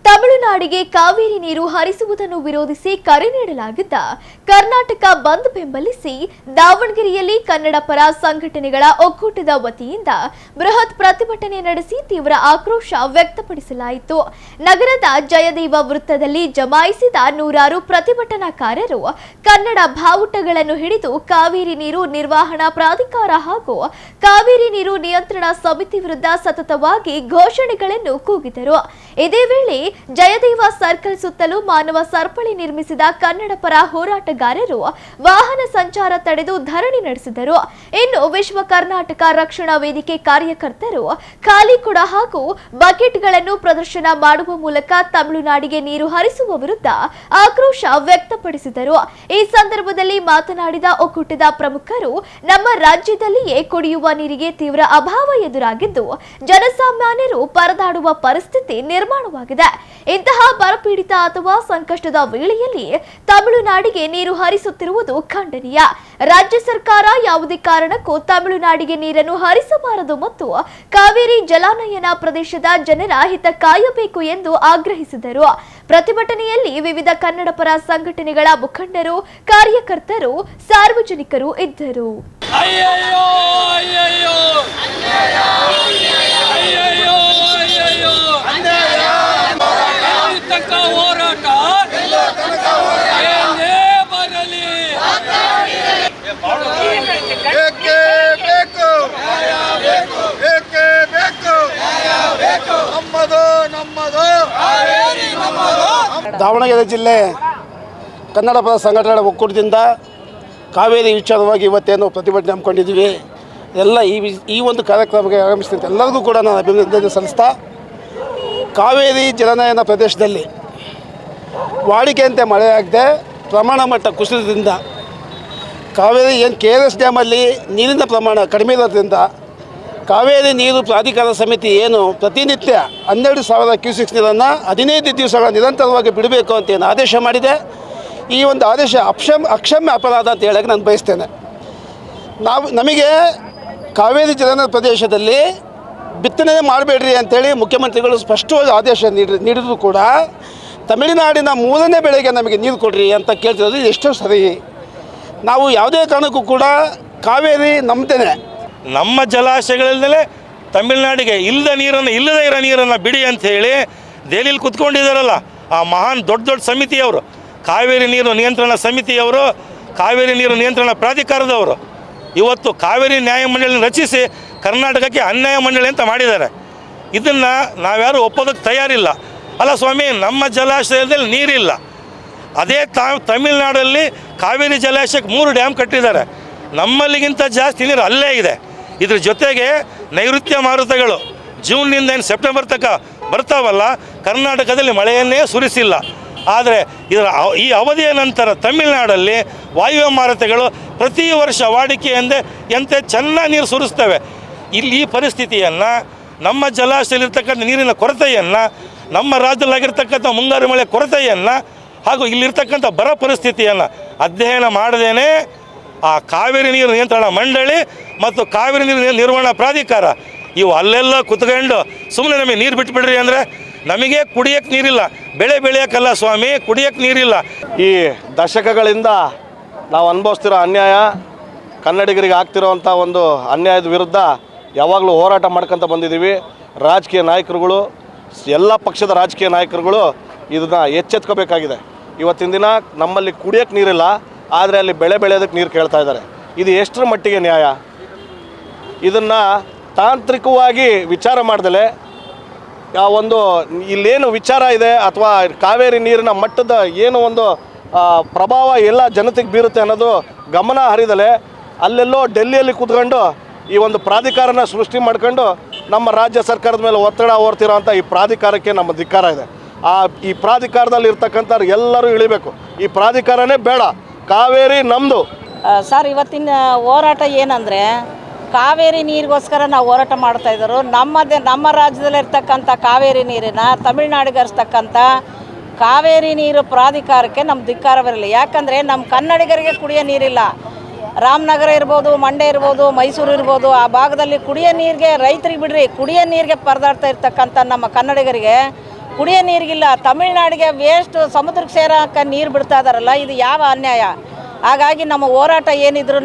ತಮಿಳುನಾಡಿಗೆ ಕಾವೇರಿ ನೀರು ಹರಿಸುವುದನ್ನು ವಿರೋಧಿಸಿ ಕರೆ ನೀಡಲಾಗಿದ್ದ ಕರ್ನಾಟಕ ಬಂದ್ ಬೆಂಬಲಿಸಿ ದಾವಣಗೆರೆಯಲ್ಲಿ ಕನ್ನಡ ಪರ ಸಂಘಟನೆಗಳ ಒಕ್ಕೂಟದ ವತಿಯಿಂದ ಬೃಹತ್ ಪ್ರತಿಭಟನೆ ನಡೆಸಿ ತೀವ್ರ ಆಕ್ರೋಶ ವ್ಯಕ್ತಪಡಿಸಲಾಯಿತು. ನಗರದ ಜಯದೇವ ವೃತ್ತದಲ್ಲಿ ಜಮಾಯಿಸಿದ ನೂರಾರು ಪ್ರತಿಭಟನಾಕಾರರು ಕನ್ನಡ ಬಾವುಟಗಳನ್ನು ಹಿಡಿದು ಕಾವೇರಿ ನೀರು ನಿರ್ವಹಣಾ ಪ್ರಾಧಿಕಾರ ಹಾಗೂ ಕಾವೇರಿ ನೀರು ನಿಯಂತ್ರಣ ಸಮಿತಿ ವಿರುದ್ಧ ಸತತವಾಗಿ ಘೋಷಣೆಗಳನ್ನು ಕೂಗಿದರು. ಇದೇ ವೇಳೆ ಜಯದೇವ ಸರ್ಕಲ್ ಸುತ್ತಲೂ ಮಾನವ ಸರಪಳಿ ನಿರ್ಮಿಸಿದ ಕನ್ನಡ ಪರ ಹೋರಾಟಗಾರರು ವಾಹನ ಸಂಚಾರ ತಡೆದು ಧರಣಿ ನಡೆಸಿದರು. ಇನ್ನು ವಿಶ್ವ ಕರ್ನಾಟಕ ರಕ್ಷಣಾ ವೇದಿಕೆ ಕಾರ್ಯಕರ್ತರು ಖಾಲಿ ಕೊಡ ಹಾಗೂ ಬಕೆಟ್ಗಳನ್ನು ಪ್ರದರ್ಶನ ಮಾಡುವ ಮೂಲಕ ತಮಿಳುನಾಡಿಗೆ ನೀರು ಹರಿಸುವ ವಿರುದ್ಧ ಆಕ್ರೋಶ ವ್ಯಕ್ತಪಡಿಸಿದರು. ಈ ಸಂದರ್ಭದಲ್ಲಿ ಮಾತನಾಡಿದ ಒಕ್ಕೂಟದ ಪ್ರಮುಖರು, ನಮ್ಮ ರಾಜ್ಯದಲ್ಲಿಯೇ ಕುಡಿಯುವ ನೀರಿಗೆ ತೀವ್ರ ಅಭಾವ ಎದುರಾಗಿದ್ದು ಜನಸಾಮಾನ್ಯರು ಪರದಾಡುವ ಪರಿಸ್ಥಿತಿ ನಿರ್ಮಾಣವಾಗಿದೆ. ಇಂತಹ ಬರಪೀಡಿತ ಅಥವಾ ಸಂಕಷ್ಟದ ವೇಳೆಯಲ್ಲಿ ತಮಿಳುನಾಡಿಗೆ ನೀರು ಹರಿಸುತ್ತಿರುವುದು ಖಂಡನೀಯ. ರಾಜ್ಯ ಸರ್ಕಾರ ಯಾವುದೇ ಕಾರಣಕ್ಕೂ ತಮಿಳುನಾಡಿಗೆ ನೀರನ್ನು ಹರಿಸಬಾರದು ಮತ್ತು ಕಾವೇರಿ ಜಲಾನಯನ ಪ್ರದೇಶದ ಜನರ ಹಿತ ಕಾಯಬೇಕು ಎಂದು ಆಗ್ರಹಿಸಿದರು. ಪ್ರತಿಭಟನೆಯಲ್ಲಿ ವಿವಿಧ ಕನ್ನಡ ಪರ ಸಂಘಟನೆಗಳ ಮುಖಂಡರು, ಕಾರ್ಯಕರ್ತರು, ಸಾರ್ವಜನಿಕರು ಇದ್ದರು. ದಾವಣಗೆರೆ ಜಿಲ್ಲೆ ಕನ್ನಡ ಪರ ಸಂಘಟನೆಗಳ ಒಕ್ಕೂಟದಿಂದ ಕಾವೇರಿ ವಿಚಾರವಾಗಿ ಇವತ್ತೇನು ಪ್ರತಿಭಟನೆ ಹಮ್ಮಿಕೊಂಡಿದ್ದೀವಿ. ಎಲ್ಲ ಈ ಒಂದು ಕಾರ್ಯಕ್ರಮಕ್ಕೆ ಆಗಮಿಸಿದಂಥ ಎಲ್ಲರಿಗೂ ಕೂಡ ನಾನು ಅಭಿನಂದನೆ ಸಲ್ಲಿಸ್ತಾ, ಕಾವೇರಿ ಜಲಾನಯನ ಪ್ರದೇಶದಲ್ಲಿ ವಾಡಿಕೆಯಂತೆ ಮಳೆಯಾಗದೆ ಪ್ರಮಾಣ ಮಟ್ಟ ಕುಸಿತದಿಂದ ಕಾವೇರಿ KRS ಡ್ಯಾಮಲ್ಲಿ ನೀರಿನ ಪ್ರಮಾಣ ಕಡಿಮೆ ಇರೋದ್ರಿಂದ ಕಾವೇರಿ ನೀರು ಪ್ರಾಧಿಕಾರ ಸಮಿತಿ ಏನು ಪ್ರತಿನಿತ್ಯ 12,000 ಕ್ಯೂಸೆಕ್ಸ್ ನೀರನ್ನು 15 ದಿವಸಗಳ ನಿರಂತರವಾಗಿ ಬಿಡಬೇಕು ಅಂತ ಏನು ಆದೇಶ ಮಾಡಿದೆ. ಈ ಒಂದು ಆದೇಶ ಅಕ್ಷಮ್ಯ ಅಪರಾಧ ಅಂತ ಹೇಳೋಕ್ಕೆ ನಾನು ಬಯಸ್ತೇನೆ. ನಮಗೆ ಕಾವೇರಿ ಜಲಾನಯನ ಪ್ರದೇಶದಲ್ಲಿ ಬಿತ್ತನೆ ಮಾಡಬೇಡ್ರಿ ಅಂಥೇಳಿ ಮುಖ್ಯಮಂತ್ರಿಗಳು ಸ್ಪಷ್ಟವಾಗಿ ಆದೇಶ ನೀಡಿದ್ರು ಕೂಡ ತಮಿಳುನಾಡಿನ 3ನೇ ಬೆಳೆಗೆ ನಮಗೆ ನೀರು ಕೊಡ್ರಿ ಅಂತ ಕೇಳ್ತಿರೋದು ಎಷ್ಟೋ ಸರಿ. ನಾವು ಯಾವುದೇ ಕಾರಣಕ್ಕೂ ಕೂಡ ಕಾವೇರಿ ನಮ್ಮದೇನೆ, ನಮ್ಮ ಜಲಾಶಯಗಳಲ್ಲೇ ತಮಿಳುನಾಡಿಗೆ ಇಲ್ಲದೇ ಇರೋ ನೀರನ್ನು ಬಿಡಿ ಅಂಥೇಳಿ ದೆಹಲಿಯಲ್ಲಿ ಕುತ್ಕೊಂಡಿದ್ದಾರಲ್ಲ ಆ ಮಹಾನ್ ದೊಡ್ಡ ಸಮಿತಿಯವರು, ಕಾವೇರಿ ನೀರು ನಿಯಂತ್ರಣ ಸಮಿತಿಯವರು, ಕಾವೇರಿ ನೀರು ನಿಯಂತ್ರಣ ಪ್ರಾಧಿಕಾರದವರು ಇವತ್ತು ಕಾವೇರಿ ನ್ಯಾಯಮಂಡಳಿ ರಚಿಸಿ ಕರ್ನಾಟಕಕ್ಕೆ ಅನ್ಯಾಯ ಮಂಡಳಿ ಅಂತ ಮಾಡಿದ್ದಾರೆ. ಇದನ್ನು ನಾವ್ಯಾರು ಒಪ್ಪೋದಕ್ಕೆ ತಯಾರಿಲ್ಲ. ಅಲ್ಲ ಸ್ವಾಮಿ, ನಮ್ಮ ಜಲಾಶಯದಲ್ಲಿ ನೀರಿಲ್ಲ. ಅದೇ ತಮಿಳುನಾಡಲ್ಲಿ ಕಾವೇರಿ ಜಲಾಶಯಕ್ಕೆ 3 ಡ್ಯಾಮ್ ಕಟ್ಟಿದ್ದಾರೆ. ನಮ್ಮಲ್ಲಿಗಿಂತ ಜಾಸ್ತಿ ನೀರು ಅಲ್ಲೇ ಇದೆ. ಇದ್ರ ಜೊತೆಗೆ ನೈಋತ್ಯ ಮಾರುತಗಳು ಜೂನ್ನಿಂದ ಸೆಪ್ಟೆಂಬರ್ ತನಕ ಬರ್ತಾವಲ್ಲ, ಕರ್ನಾಟಕದಲ್ಲಿ ಮಳೆಯನ್ನೇ ಸುರಿಸಿಲ್ಲ. ಆದರೆ ಈ ಅವಧಿಯ ನಂತರ ತಮಿಳುನಾಡಲ್ಲಿ ವಾಯುವ್ಯ ಮಾರುತಗಳು ಪ್ರತಿ ವರ್ಷ ವಾಡಿಕೆಯಂತೆ ಚೆನ್ನಾಗಿ ನೀರು ಸುರಿಸ್ತವೆ. ಇಲ್ಲಿ ಈ ಪರಿಸ್ಥಿತಿಯನ್ನು, ನಮ್ಮ ಜಲಾಶಯದಲ್ಲಿರ್ತಕ್ಕಂಥ ನೀರಿನ ಕೊರತೆಯನ್ನು, ನಮ್ಮ ರಾಜ್ಯದಲ್ಲಾಗಿರ್ತಕ್ಕಂಥ ಮುಂಗಾರು ಮಳೆ ಕೊರತೆಯನ್ನು ಹಾಗೂ ಇಲ್ಲಿರ್ತಕ್ಕಂಥ ಬರ ಪರಿಸ್ಥಿತಿಯನ್ನು ಅಧ್ಯಯನ ಮಾಡದೇನೆ ಆ ಕಾವೇರಿ ನೀರು ನಿಯಂತ್ರಣ ಮಂಡಳಿ ಮತ್ತು ಕಾವೇರಿ ನೀರು ನಿರ್ವಹಣಾ ಪ್ರಾಧಿಕಾರ ಇವು ಅಲ್ಲೆಲ್ಲ ಕುತ್ಕೊಂಡು ಸುಮ್ಮನೆ ನಮಗೆ ನೀರು ಬಿಟ್ಬಿಡ್ರಿ ಅಂದರೆ ನಮಗೆ ಕುಡಿಯೋಕ್ಕೆ ನೀರಿಲ್ಲ. ಬೆಳೆಯೋಕ್ಕಲ್ಲ ಸ್ವಾಮಿ, ಕುಡಿಯೋಕ್ಕೆ ನೀರಿಲ್ಲ. ಈ ದಶಕಗಳಿಂದ ನಾವು ಅನುಭವಿಸ್ತಿರೋ ಅನ್ಯಾಯ, ಕನ್ನಡಿಗರಿಗೆ ಆಗ್ತಿರೋವಂಥ ಒಂದು ಅನ್ಯಾಯದ ವಿರುದ್ಧ ಯಾವಾಗಲೂ ಹೋರಾಟ ಮಾಡ್ಕೊತ ಬಂದಿದ್ದೀವಿ. ರಾಜಕೀಯ ನಾಯಕರುಗಳು, ಎಲ್ಲ ಪಕ್ಷದ ರಾಜಕೀಯ ನಾಯಕರುಗಳು ಇದನ್ನು ಎಚ್ಚೆತ್ಕೋಬೇಕಾಗಿದೆ. ಇವತ್ತಿನ ದಿನ ನಮ್ಮಲ್ಲಿ ಕುಡಿಯೋಕ್ಕೆ ನೀರಿಲ್ಲ, ಆದರೆ ಅಲ್ಲಿ ಬೆಳೆಯೋದಕ್ಕೆ ನೀರು ಕೇಳ್ತಾ ಇದ್ದಾರೆ. ಇದು ಎಷ್ಟರ ಮಟ್ಟಿಗೆ ನ್ಯಾಯ? ಇದನ್ನು ತಾಂತ್ರಿಕವಾಗಿ ವಿಚಾರ ಮಾಡ್ದಲೆ ಒಂದು ಇಲ್ಲೇನು ವಿಚಾರ ಇದೆ ಅಥವಾ ಕಾವೇರಿ ನೀರಿನ ಮಟ್ಟದ ಏನು ಒಂದು ಪ್ರಭಾವ ಎಲ್ಲ ಜನತೆಗೆ ಬೀರುತ್ತೆ ಅನ್ನೋದು ಗಮನ ಹರಿದಲೆ ಅಲ್ಲೆಲ್ಲೋ ಡೆಲ್ಲಿಯಲ್ಲಿ ಕೂತ್ಕೊಂಡು ಈ ಒಂದು ಪ್ರಾಧಿಕಾರನ ಸೃಷ್ಟಿ ಮಾಡ್ಕೊಂಡು ನಮ್ಮ ರಾಜ್ಯ ಸರ್ಕಾರದ ಮೇಲೆ ಒತ್ತಡ ಹೊರ್ತಿರೋಂಥ ಈ ಪ್ರಾಧಿಕಾರಕ್ಕೆ ನಮ್ಮ ಧಿಕ್ಕಾರ ಇದೆ. ಈ ಪ್ರಾಧಿಕಾರದಲ್ಲಿ ಇರ್ತಕ್ಕಂಥವ್ರು ಎಲ್ಲರೂ ಇಳಿಬೇಕು. ಈ ಪ್ರಾಧಿಕಾರನೇ ಬೇಡ, ಕಾವೇರಿ ನಮ್ಮದು. ಸರ್, ಇವತ್ತಿನ ಹೋರಾಟ ಏನಂದರೆ ಕಾವೇರಿ ನೀರಿಗೋಸ್ಕರ ನಾವು ಹೋರಾಟ ಮಾಡ್ತಾಯಿದ್ರು. ನಮ್ಮ ರಾಜ್ಯದಲ್ಲಿರ್ತಕ್ಕಂಥ ಕಾವೇರಿ ನೀರಿನ ತಮಿಳುನಾಡಿಗೆ ಹರಿಸ್ತಕ್ಕಂಥ ಕಾವೇರಿ ನೀರು ಪ್ರಾಧಿಕಾರಕ್ಕೆ ನಮ್ಮ ಧಿಕ್ಕಾರ ಬರಲಿ. ಯಾಕಂದರೆ ನಮ್ಮ ಕನ್ನಡಿಗರಿಗೆ ಕುಡಿಯೋ ನೀರಿಲ್ಲ. ರಾಮನಗರ ಇರ್ಬೋದು, ಮಂಡ್ಯ ಇರ್ಬೋದು, ಮೈಸೂರು ಇರ್ಬೋದು, ಆ ಭಾಗದಲ್ಲಿ ಕುಡಿಯೋ ನೀರಿಗೆ ರೈತರಿಗೆ ಬಿಡ್ರಿ, ಕುಡಿಯೋ ನೀರಿಗೆ ಪರದಾಡ್ತಾ ಇರ್ತಕ್ಕಂಥ ನಮ್ಮ ಕನ್ನಡಿಗರಿಗೆ ಕುಡಿಯೋ ನೀರಿಗಿಲ್ಲ. ತಮಿಳ್ನಾಡಿಗೆ ವೇಸ್ಟ್ ಸಮುದ್ರಕ್ಕೆ ಸೇರೋಕೆ ನೀರು ಬಿಡ್ತಾ ಇದಾರಲ್ಲ, ಇದು ಯಾವ ಅನ್ಯಾಯ? ಹಾಗಾಗಿ ನಮ್ಮ ಹೋರಾಟ ಏನಿದ್ರು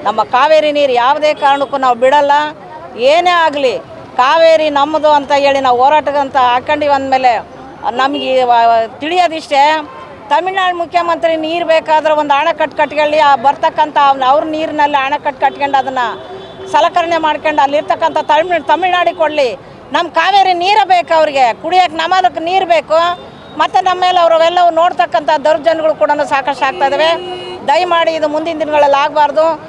ನಮ್ಮ ಕಾವೇರಿ ನೀರು ಯಾವುದೇ ಕಾರಣಕ್ಕೂ ನಾವು ಬಿಡಲ್ಲ. ಏನೇ ಆಗಲಿ ಕಾವೇರಿ ನಮ್ಮದು ಅಂತ ಹೇಳಿ ನಾವು ಹೋರಾಟಕ್ಕಂತ ಹಾಕೊಂಡಿವಿ ಅಂದಮೇಲೆ ನಮಗೆ ತಿಳಿಯೋದಿಷ್ಟೇ, ತಮಿಳ್ನಾಡು ಮುಖ್ಯಮಂತ್ರಿ ನೀರು ಬೇಕಾದ್ರೆ ಒಂದು ಅಣೆಕಟ್ಟು ಕಟ್ಕೊಳ್ಳಿ, ಬರ್ತಕ್ಕಂಥ ಅವ್ರ ನೀರಿನಲ್ಲಿ ಅಣೆಕಟ್ಟು ಕಟ್ಕೊಂಡು ಅದನ್ನು ಸಲಕರಣೆ ಮಾಡ್ಕೊಂಡು ಅಲ್ಲಿರ್ತಕ್ಕಂಥ ತಮಿಳ್ನಾಡಿಗೆ ಕೊಡಲಿ. ನಮ್ಮ ಕಾವೇರಿ ನೀರೇ ಬೇಕು ಅವ್ರಿಗೆ, ಕುಡಿಯೋಕ್ಕೆ ನಮ್ಮದಕ್ಕೆ ನೀರು ಬೇಕು. ಮತ್ತು ನಮ್ಮ ಮೇಲೆ ಅವರೆಲ್ಲವೂ ನೋಡ್ತಕ್ಕಂಥ ದೌರ್ಜನ್ಯಗಳು ಕೂಡ ಸಾಕಷ್ಟು ಆಗ್ತಾಯಿದ್ದಾವೆ. ದಯಮಾಡಿ ಇದು ಮುಂದಿನ ದಿನಗಳಲ್ಲಿ ಆಗಬಾರ್ದು.